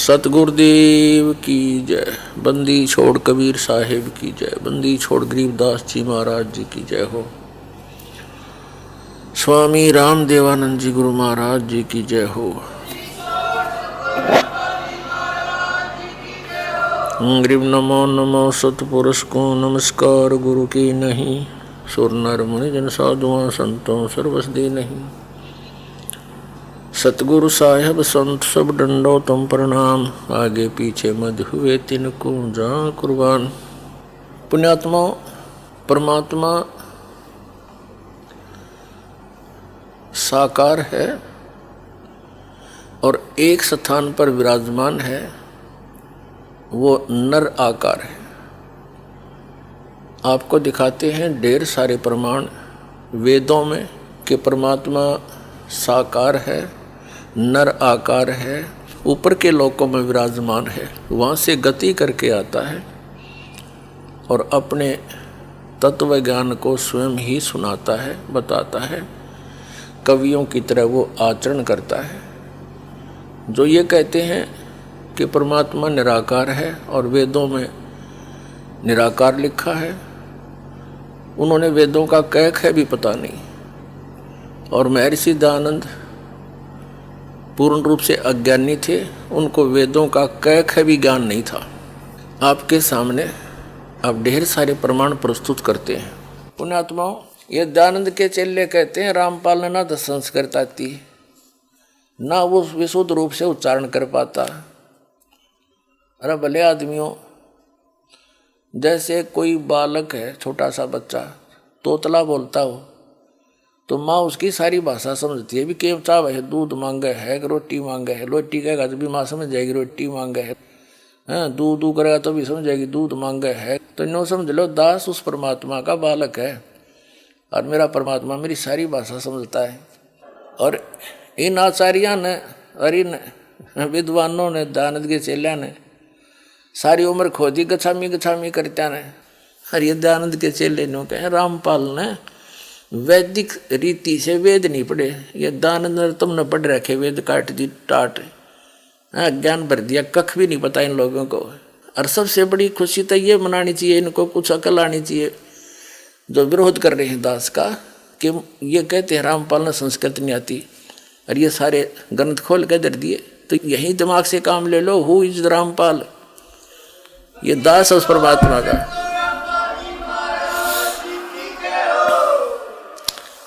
सतगुरुदेव की जय। बंदी छोड़ कबीर साहिब की जय। बंदी छोड़ गरीबदास जी महाराज जी की जय हो। स्वामी राम देवानंद जी गुरु महाराज जी की जय हो। ग्रीव नमो नमो सतपुरुष को नमस्कार गुरु की नहीं। सुर नर मुनि जन साधुआं संतों सर्वस दे नहीं। सतगुरु साहेब संत सब डंडो तुम प्रणाम। आगे पीछे मध हुए तिनको जा कुर्बान। पुण्यात्मा, परमात्मा साकार है और एक स्थान पर विराजमान है, वो नर आकार है। आपको दिखाते हैं ढेर सारे प्रमाण वेदों में कि परमात्मा साकार है, नर आकार है, ऊपर के लोकों में विराजमान है, वहाँ से गति करके आता है और अपने तत्व ज्ञान को स्वयं ही सुनाता है, बताता है। कवियों की तरह वो आचरण करता है। जो ये कहते हैं कि परमात्मा निराकार है और वेदों में निराकार लिखा है, उन्होंने वेदों का कैक है भी पता नहीं। और महर्षि दयानंद पूर्ण रूप से अज्ञानी थे, उनको वेदों का कैक है भी ज्ञान नहीं था। आपके सामने आप ढेर सारे प्रमाण प्रस्तुत करते हैं। पुण्यात्माओं, ये दयानंद के चेले कहते हैं रामपाल ने ना तो संस्कृत आती, ना वो विशुद्ध रूप से उच्चारण कर पाता। अरे भले आदमियों, जैसे कोई बालक है, छोटा सा बच्चा तोतला बोलता हो तो माँ उसकी सारी भाषा समझती है। भी केव चाव है, दूध मांगे है, रोटी मांगे है, रोटी कहेगा तो भी माँ समझ जाएगी रोटी मांगे है। दूध दू करेगा तो भी समझ जाएगी दूध मांगे है। तो नो समझ लो, दास उस परमात्मा का बालक है और मेरा परमात्मा मेरी सारी भाषा समझता है। और इन आचार्यों ने और इन विद्वानों ने, दयानंद के चेलिया ने सारी उम्र खोदी गछामी गछामी करता ने। और ये दयानंद के चेले नो कहे रामपाल ने वैदिक रीति से वेद नहीं पढ़े, ये दयानंद ने तुमने पढ़ रखे वेद काट दी टाट, ज्ञान भर दिया, कख भी नहीं पता इन लोगों को। और सबसे बड़ी खुशी तो ये मनानी चाहिए, इनको कुछ अकल आनी चाहिए जो विरोध कर रहे हैं दास का, कि ये कहते हैं रामपाल ने संस्कृत नहीं आती और ये सारे ग्रंथ खोल के दर दिए। तो यही दिमाग से काम ले लो, हु इज रामपाल, ये दास है उस परमात्मा का।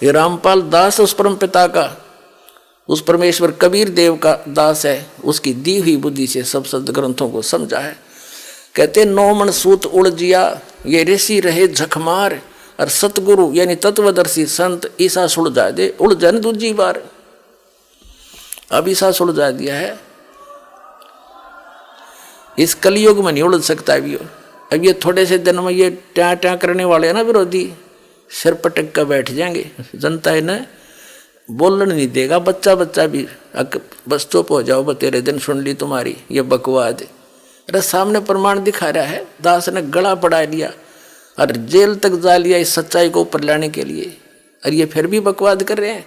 ये रामपाल दास उस परम पिता का, उस परमेश्वर कबीर देव का दास है। उसकी दी हुई बुद्धि से सब सदग्रंथों को समझा है। कहते 9 मन सूत उड़ जिया, ये ऋषि रहे झकमार, और सतगुरु यानी तत्वदर्शी संत ईसा सुलझा दे। उड़ जाने दूजी बार, अब ईसा सुलझा दिया है। इस कलयुग में नहीं उड़ सकता अभी। अब ये थोड़े से दिन में ये ट्या ट्या करने वाले हैं ना विरोधी, सिर पटक कर बैठ जाएंगे। जनता इन्हें बोलने नहीं देगा। बच्चा बच्चा भी बस चुप हो जाओ, तेरे दिन सुन ली तुम्हारी ये बकवाद। अरे सामने प्रमाण दिखा रहा है, दास ने गला पड़ा लिया और जेल तक जा लिया इस सच्चाई को ऊपर लाने के लिए, और ये फिर भी बकवाद कर रहे हैं।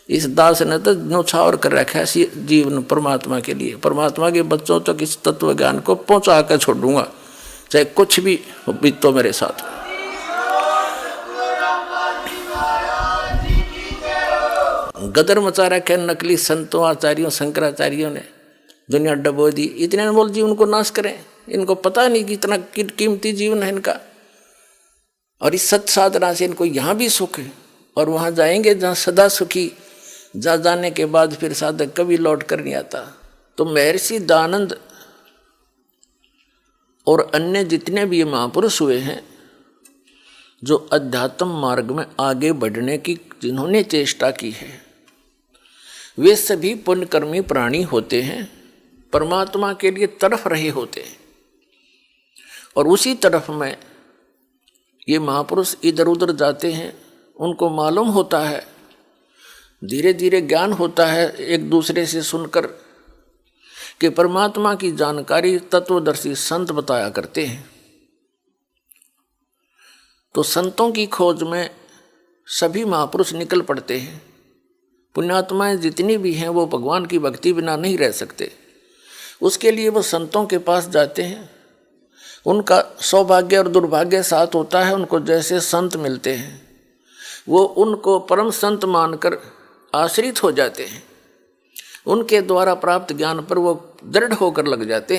इस दास ने तो न्यौछावर कर रखा है जीवन परमात्मा के लिए। परमात्मा के बच्चों तक इस तत्व ज्ञान को पहुंचा कर छोड़ूंगा, चाहे कुछ भी बीतो मेरे साथ। गदर मचा रखे नकली संतों, आचार्यों, शंकराचार्यों ने, दुनिया डबो दी। इतने अनमोल जीवन को नाश करें, इनको पता नहीं कि इतना कीमती जीवन है इनका। और इस सत साधना से इनको यहाँ भी सुख है और वहाँ जाएंगे जहाँ सदा सुखी। जा जाने के बाद फिर साधक कभी लौट कर नहीं आता। तो महर्षि दयानंद और अन्य जितने भी महापुरुष हुए हैं, जो अध्यात्म मार्ग में आगे बढ़ने की जिन्होंने चेष्टा की है, वे सभी पुण्यकर्मी प्राणी होते हैं, परमात्मा के लिए तड़फ रहे होते हैं। और उसी तरफ में ये महापुरुष इधर उधर जाते हैं। उनको मालूम होता है, धीरे धीरे ज्ञान होता है एक दूसरे से सुनकर, कि परमात्मा की जानकारी तत्वदर्शी संत बताया करते हैं। तो संतों की खोज में सभी महापुरुष निकल पड़ते हैं। पुण्यात्माएं जितनी भी हैं वो भगवान की भक्ति बिना नहीं रह सकते। उसके लिए वो संतों के पास जाते हैं। उनका सौभाग्य और दुर्भाग्य साथ होता है। उनको जैसे संत मिलते हैं वो उनको परम संत मानकर आश्रित हो जाते हैं। उनके द्वारा प्राप्त ज्ञान पर वो दृढ़ होकर लग जाते हैं।